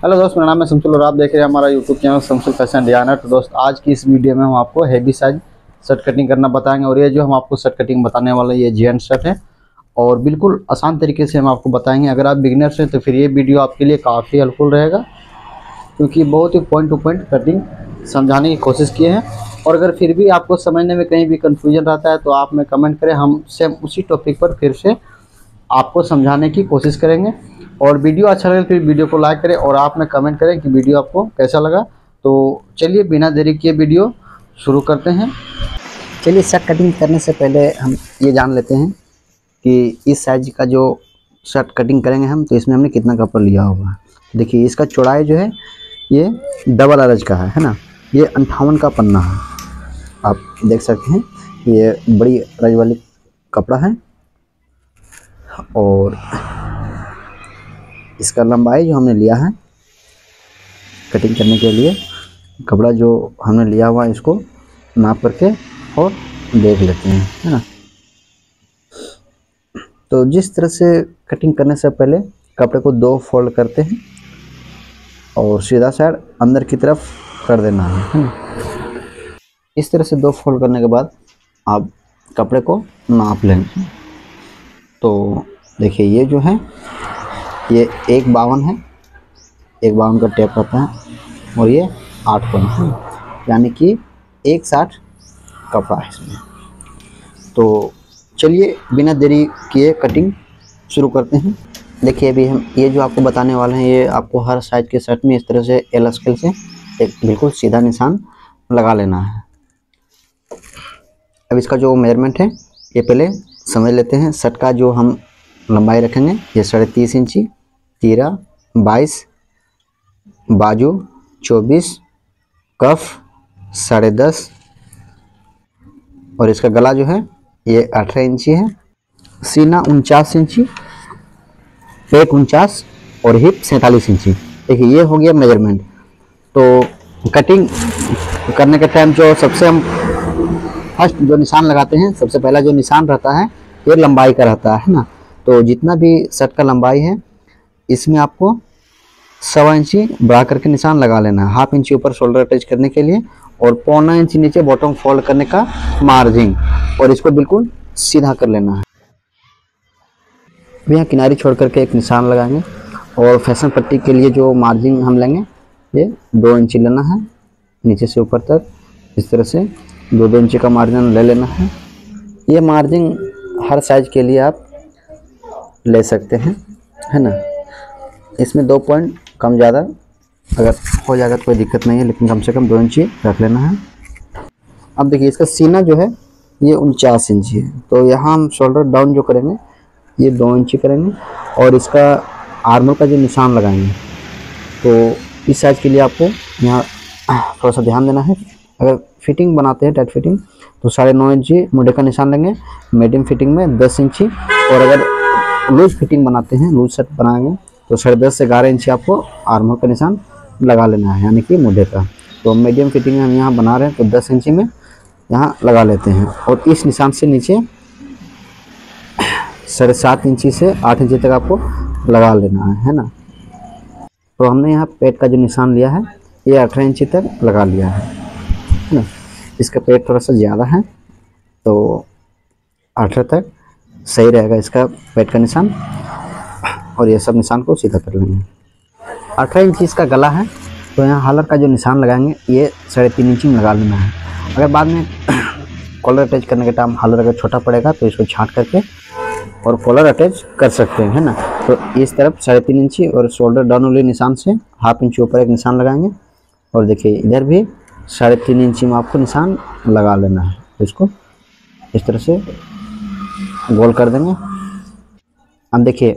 Hello दोस्त, मेरा नाम है शमसुल और आप देख रहे हैं हमारा YouTube channel Shamsul fashion designer. तो दोस्त, आज की इस वीडियो में हम आपको हैवी साइज शर्ट कटिंग करना बताएंगे। और ये जो हम आपको शर्ट कटिंग बताने वाले ये जेंट शर्ट है और बिल्कुल आसान तरीके से हम आपको बताएंगे। अगर आप बिगिनर्स हैं तो फिर ये वीडियो आपके लिए काफ़ी हेल्पफुल रहेगा, क्योंकि बहुत ही पॉइंट टू पॉइंट कटिंग समझाने की कोशिश किए हैं। और अगर फिर भी आपको समझने में कहीं भी कन्फ्यूजन रहता है तो आप में कमेंट करें, हम सेम उसी टॉपिक पर फिर से आपको समझाने की कोशिश करेंगे। और वीडियो अच्छा लगे फिर वीडियो को लाइक करें और आप में कमेंट करें कि वीडियो आपको कैसा लगा। तो चलिए बिना देरी किए वीडियो शुरू करते हैं। चलिए, शर्ट कटिंग करने से पहले हम ये जान लेते हैं कि इस साइज का जो शर्ट कटिंग करेंगे हम, तो इसमें हमने कितना कपड़ा लिया होगा। देखिए, इसका चौड़ाई जो है ये डबल अरज का है ना। ये 58 का पन्ना है, आप देख सकते हैं। ये बड़ी अरज वाली कपड़ा है। और इसका लंबाई जो हमने लिया है कटिंग करने के लिए, कपड़ा जो हमने लिया हुआ है इसको नाप करके और देख लेते हैं, है ना। तो जिस तरह से कटिंग करने से पहले कपड़े को 2 फोल्ड करते हैं और सीधा साइड अंदर की तरफ कर देना है ना। इस तरह से 2 फोल्ड करने के बाद आप कपड़े को नाप लेंगे। तो देखिए, ये जो है ये 1.52 है, 1.52 का टेप रहता है और ये 8 पॉइंट है, यानी कि 1.60 कपड़ा है इसमें। तो चलिए बिना देरी किए कटिंग शुरू करते हैं। देखिए, अभी हम ये जो आपको बताने वाले हैं, ये आपको हर साइज के शर्ट में इस तरह से एल स्केल से एक बिल्कुल सीधा निशान लगा लेना है। अब इसका जो मेजरमेंट है ये पहले समझ लेते हैं। शर्ट का जो हम लंबाई रखेंगे ये 30.5 इंची, तीरा 22, बाजू 24, कफ 10.5 और इसका गला जो है ये 18 इंची है, सीना 49 इंची, पेट 49 और हिप 47 इंची। देखिए, ये हो गया मेजरमेंट। तो कटिंग करने के टाइम जो सबसे हम फर्स्ट जो निशान लगाते हैं, सबसे पहला जो निशान रहता है ये लंबाई का रहता है ना। तो जितना भी शर्ट का लंबाई है इसमें आपको 1.25 इंची बढ़ा करके निशान लगा लेना है। 1/2 इंची ऊपर शोल्डर अटैच करने के लिए और 0.25 इंची नीचे बॉटम फोल्ड करने का मार्जिन, और इसको बिल्कुल सीधा कर लेना है। यहाँ किनारी छोड़ करके एक निशान लगाएंगे और फैशन पट्टी के लिए जो मार्जिन हम लेंगे ये 2 इंची लेना है, नीचे से ऊपर तक इस तरह से 2-2 इंची का मार्जिन ले लेना है। ये मार्जिन हर साइज के लिए आप ले सकते हैं, है ना। इसमें 2 पॉइंट कम ज़्यादा अगर हो जाएगा तो कोई दिक्कत नहीं है, लेकिन कम से कम 2 इंची रख लेना है। अब देखिए, इसका सीना जो है ये 49 इंची है, तो यहाँ हम शोल्डर डाउन जो करेंगे ये 2 इंची करेंगे और इसका आर्मर का जो निशान लगाएंगे, तो इस साइज के लिए आपको यहाँ थोड़ा सा ध्यान देना है। अगर फिटिंग बनाते हैं टाइट फिटिंग तो 9.5 इंची मुंडे का निशान लेंगे, मीडियम फिटिंग में 10 इंची, और अगर लूज फिटिंग बनाते हैं, लूज शर्ट बनाएंगे तो 10.5 से 11 इंची आपको आर्मर का निशान लगा लेना है, यानी कि मुंडे का। तो मीडियम फिटिंग में हम यहाँ बना रहे हैं तो 10 इंची में यहाँ लगा लेते हैं और इस निशान से नीचे 7.5 इंची से 8 इंची तक आपको लगा लेना है ना। तो हमने यहाँ पेट का जो निशान लिया है ये 18 इंची तक लगा लिया है ना। इसका पेट थोड़ा सा ज़्यादा है तो 18 तक सही रहेगा इसका पेट का निशान, और ये सब निशान को सीधा कर लेंगे। 18 इंची इसका गला है, तो यहाँ हालर का जो निशान लगाएंगे ये 3.5 इंची में लगा लेना है। अगर बाद में कॉलर अटैच करने के टाइम हालर अगर छोटा पड़ेगा तो इसको छांट करके और कॉलर अटैच कर सकते हैं, है ना। तो इस तरफ 3.5 इंची और शोल्डर डाउन वाले निशान से 1/2 इंची ऊपर एक निशान लगाएंगे और देखिए इधर भी 3.5 इंची में आपको निशान लगा लेना है। इसको इस तरह से गोल कर देंगे। अब देखिए,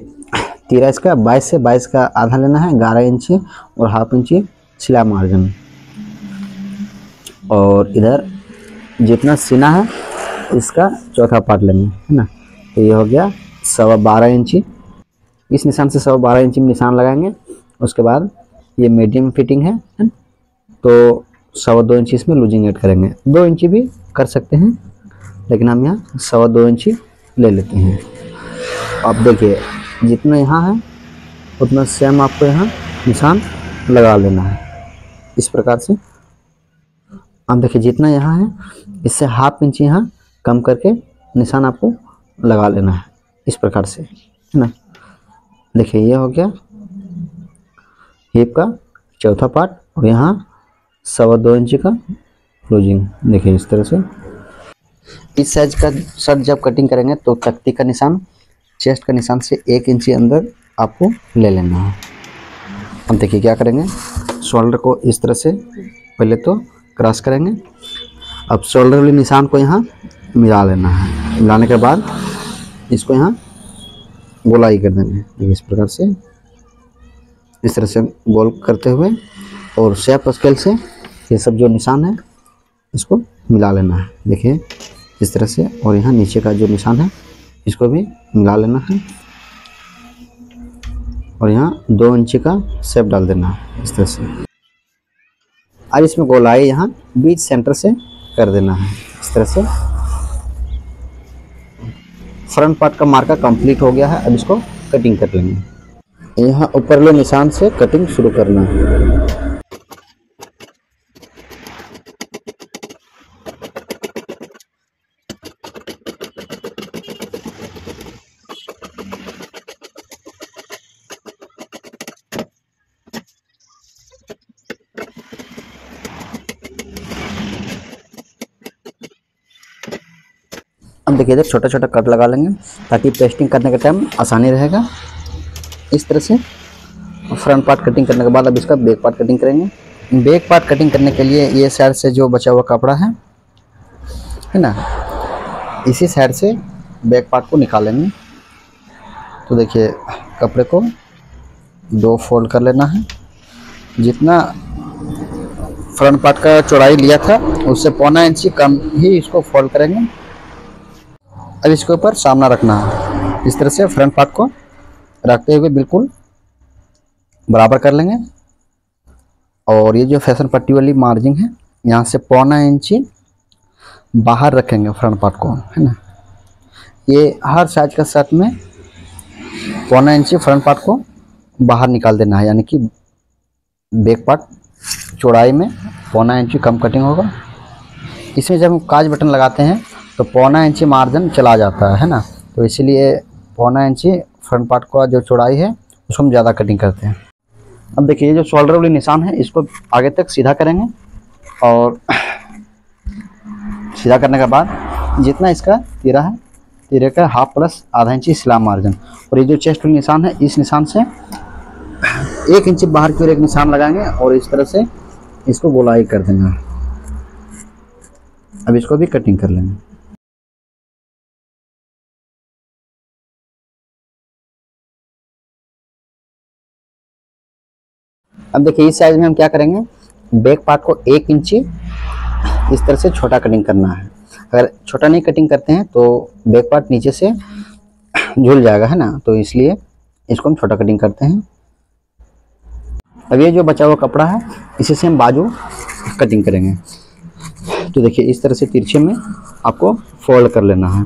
तीरा इसका 22 से 22 का आधा लेना है, 11 इंची और 1/2 इंची सिलाई मार्जिन, और इधर जितना सीना है इसका चौथा पार्ट लेंगे, है ना। तो ये हो गया 12.25 इंची। इस निशान से 12.25 इंची में निशान लगाएंगे। उसके बाद ये मीडियम फिटिंग है तो 2.25 इंची इसमें लूजिंग ऐड करेंगे। 2 इंची भी कर सकते हैं, लेकिन हम यहाँ 2.25 इंची ले लेते हैं। अब देखिए, जितना यहाँ है उतना सेम आपको यहाँ निशान लगा लेना है इस प्रकार से। अब देखिए जितना यहाँ है इससे हाफ इंच यहाँ कम करके निशान आपको लगा लेना है इस प्रकार से, है ना। देखिए ये हो गया हिप का चौथा पार्ट और यहाँ 2.25 इंच का क्लोजिंग। देखिए इस तरह से इस साइज का शर्ट जब कटिंग करेंगे तो तख्ती का निशान चेस्ट का निशान से 1 इंच अंदर आपको ले लेना है। अब देखिए क्या करेंगे, शोल्डर को इस तरह से पहले तो क्रॉस करेंगे। अब शोल्डर वाले निशान को यहाँ मिला लेना है। मिलाने के बाद इसको यहाँ गोलाई कर देंगे इस प्रकार से, इस तरह से गोल करते हुए और शेप स्केल से ये सब जो निशान है इसको मिला लेना है। देखिए इस तरह से, और यहाँ नीचे का जो निशान है इसको भी मिला लेना है और यहाँ 2 इंच का शेप डाल देना है इस तरह से। और इसमें गोलाई यहाँ बीच सेंटर से कर देना है इस तरह से। फ्रंट पार्ट का मार्का कंप्लीट हो गया है। अब इसको कटिंग कर लेंगे। यहाँ ऊपर वाले निशान से कटिंग शुरू करना है। अब देखिए इधर छोटा छोटा कट लगा लेंगे ताकि पेस्टिंग करने के टाइम आसानी रहेगा इस तरह से। फ्रंट पार्ट कटिंग करने के बाद अब इसका बैक पार्ट कटिंग करेंगे। बैक पार्ट कटिंग करने के लिए ये साइड से जो बचा हुआ कपड़ा है ना, इसी साइड से बैक पार्ट को निकालेंगे। तो देखिए कपड़े को 2 फोल्ड कर लेना है। जितना फ्रंट पार्ट का चौड़ाई लिया था उससे 0.25 इंच कम ही इसको फोल्ड करेंगे। अब इसके ऊपर सामना रखना है। इस तरह से फ्रंट पार्ट को रखते हुए बिल्कुल बराबर कर लेंगे। और ये जो फैशन पट्टी वाली मार्जिंग है यहाँ से 0.25 इंच बाहर रखेंगे फ्रंट पार्ट को, है ना। ये हर साइज का शर्ट में 0.25 इंच फ्रंट पार्ट को बाहर निकाल देना है, यानी कि बैक पार्ट चौड़ाई में 0.25 इंच कम कटिंग होगा। इसमें जब हम काज बटन लगाते हैं तो 0.25 इंच मार्जिन चला जाता है ना, तो इसीलिए 0.25 इंच फ्रंट पार्ट का जो चौड़ाई है उसको हम ज़्यादा कटिंग करते हैं। अब देखिए ये जो शोल्डर वाली निशान है इसको आगे तक सीधा करेंगे और सीधा करने के बाद जितना इसका तिरा है तिरे का हाफ प्लस आधा इंच सिला मार्जिन, और ये जो चेस्ट वाली निशान है इस निशान से 1 इंच बाहर की ओर एक निशान लगाएंगे और इस तरह से इसको गोलाई कर देना। अब इसको भी कटिंग कर लेंगे। अब देखिए इस साइज में हम क्या करेंगे, बैक पार्ट को 1 इंच इस तरह से छोटा कटिंग करना है। अगर छोटा नहीं कटिंग करते हैं तो बैक पार्ट नीचे से झूल जाएगा, है ना, तो इसलिए इसको हम छोटा कटिंग करते हैं। अब ये जो बचा हुआ कपड़ा है इसी से हम बाजू कटिंग करेंगे। तो देखिए इस तरह से तिरछे में आपको फोल्ड कर लेना है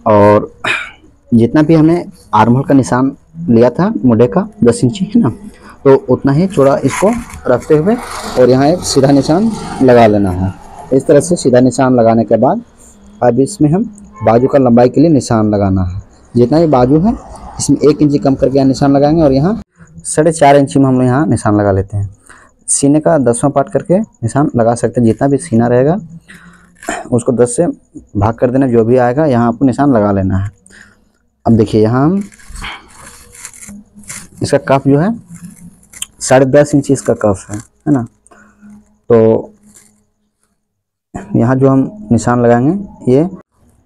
और जितना भी हमने आर्म होल का निशान लिया था मुंडे का 10 इंच, है ना, तो उतना ही चौड़ा इसको रखते हुए और यहाँ एक सीधा निशान लगा लेना है। इस तरह से सीधा निशान लगाने के बाद अब इसमें हम बाजू का लंबाई के लिए निशान लगाना है। जितना भी बाजू है इसमें 1 इंच कम करके यहाँ निशान लगाएंगे और यहाँ 4.5 इंच में हम लोग यहाँ निशान लगा लेते हैं। सीने का 10वां पार्ट करके निशान लगा सकते हैं। जितना भी सीना रहेगा उसको 10 से भाग कर देना, जो भी आएगा यहाँ आपको निशान लगा लेना है। अब देखिए यहाँ हम इसका कफ जो है 10.5 इंच इसका कफ है ना, तो यहाँ जो हम निशान लगाएंगे ये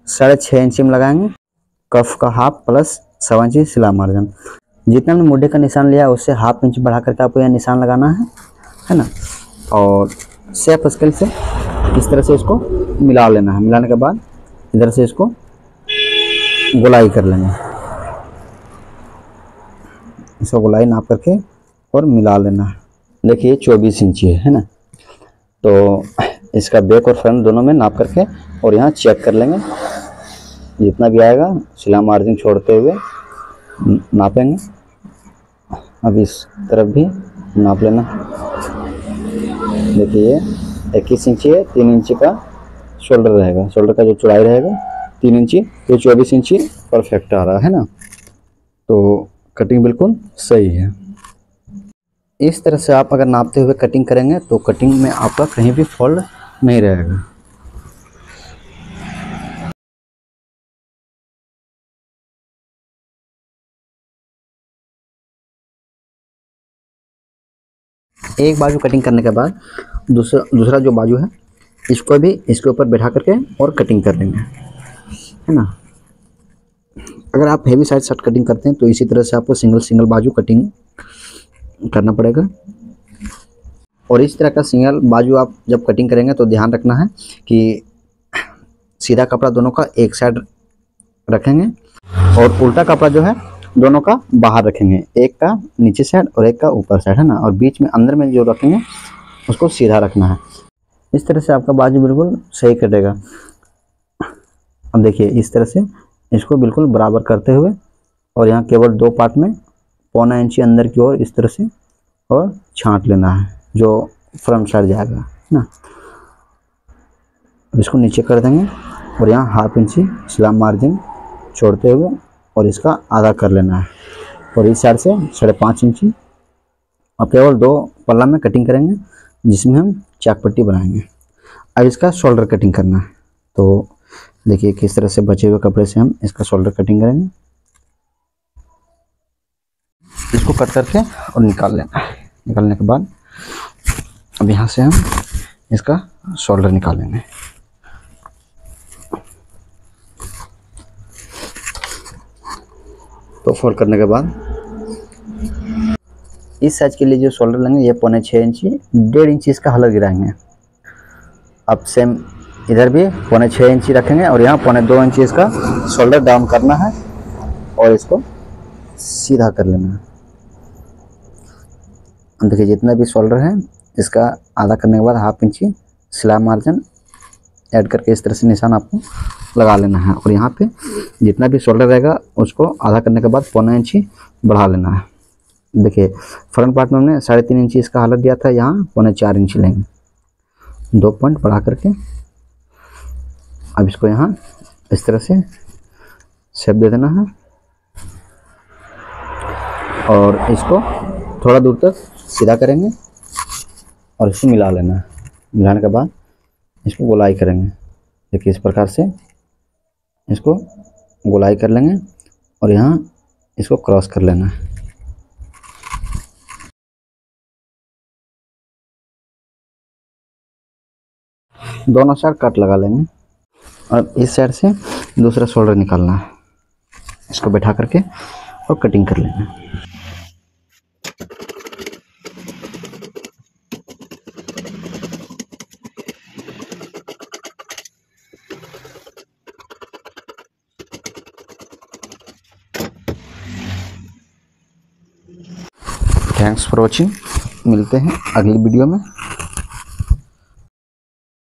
6.5 इंच में लगाएंगे। कफ का हाफ प्लस 1.25 इंच सिला मार्जिन। जितना हमने मुड्ढे का निशान लिया उससे हाफ इंच बढ़ा करके आपको यहाँ निशान लगाना है ना, और शेप स्केल से इस तरह से इसको मिला लेना है। मिलाने के बाद इधर से इसको गोलाई कर लेंगे। इसको गोलाई नाप करके और मिला लेना है। देखिए 24 इंच है ना, तो इसका बैक और फ्रंट दोनों में नाप करके और यहाँ चेक कर लेंगे। जितना भी आएगा सिला मार्जिन छोड़ते हुए नापेंगे। अब इस तरफ भी नाप लेना। देखिए ये 21 इंची है, 3 इंची का शोल्डर रहेगा, शोल्डर का जो चौड़ाई रहेगा 3 इंची, तो 24 इंची परफेक्ट आ रहा है ना। तो कटिंग बिल्कुल सही है। इस तरह से आप अगर नापते हुए कटिंग करेंगे तो कटिंग में आपका कहीं भी फॉल्ट नहीं रहेगा। एक बाजू कटिंग करने के बाद दूसरा जो बाजू है इसको भी इसके ऊपर बैठा करके और कटिंग कर लेंगे, है ना। अगर आप हेवी साइज शर्ट कटिंग करते हैं तो इसी तरह से आपको सिंगल बाजू कटिंग करना पड़ेगा। और इस तरह का सिंगल बाजू आप जब कटिंग करेंगे तो ध्यान रखना है कि सीधा कपड़ा दोनों का एक साइड रखेंगे और उल्टा कपड़ा जो है दोनों का बाहर रखेंगे, एक का नीचे साइड और एक का ऊपर साइड, है ना। और बीच में अंदर में जो रखेंगे उसको सीधा रखना है। इस तरह से आपका बाजू बिल्कुल सही कटेगा। अब देखिए इस तरह से इसको बिल्कुल बराबर करते हुए और यहाँ केवल 2 पार्ट में 1.25 इंची अंदर की ओर इस तरह से और छांट लेना है जो फ्रंट साइड जाएगा, है ना। इसको नीचे कर देंगे और यहाँ 1/2 इंची स्लैब मार्जिन छोड़ते हुए और इसका आधा कर लेना है और इस साइड से 5.5 इंची। अब केवल 2 पल्ला में कटिंग करेंगे जिसमें हम चाक पट्टी बनाएंगे। अब इसका शोल्डर कटिंग करना है। तो देखिए किस तरह से बचे हुए कपड़े से हम इसका शोल्डर कटिंग करेंगे। इसको कट करके और निकाल लेना है। निकालने के बाद अब यहाँ से हम इसका शोल्डर निकालेंगे। तो फोल्ड करने के बाद इस साइज के लिए जो शोल्डर लेंगे ये 5.25 इंची, 1.5 इंची इसका हलर गिराएंगे। अब सेम इधर भी 5.25 इंची रखेंगे और यहाँ 2.25 इंची इसका शोल्डर डाउन करना है और इसको सीधा कर लेना है। देखिए जितना भी शोल्डर है इसका आधा करने के बाद 1/2 इंची स्लैब मार्जिन ऐड करके इस तरह से निशान आपको लगा लेना है और यहाँ पे जितना भी शोल्डर रहेगा उसको आधा करने के बाद 1.25 इंची बढ़ा लेना है। देखिए फ्रंट पार्ट में हमने 3.5 इंची इसका हालत दिया था, यहाँ 4.25 इंची लेंगे, 2 पॉइंट बढ़ा करके अब इसको यहाँ इस तरह से शेप दे देना है और इसको थोड़ा दूर तक सीधा करेंगे और इसको मिला लेना है। मिलाने के बाद इसको गोलाई करेंगे। देखिए इस प्रकार से इसको गोलाई कर लेंगे और यहाँ इसको क्रॉस कर लेना है। दोनों साइड कट लगा लेंगे और इस साइड से दूसरा शोल्डर निकालना है। इसको बैठा करके और कटिंग कर लेंगे। Thanks for watching. मिलते हैं अगली वीडियो में।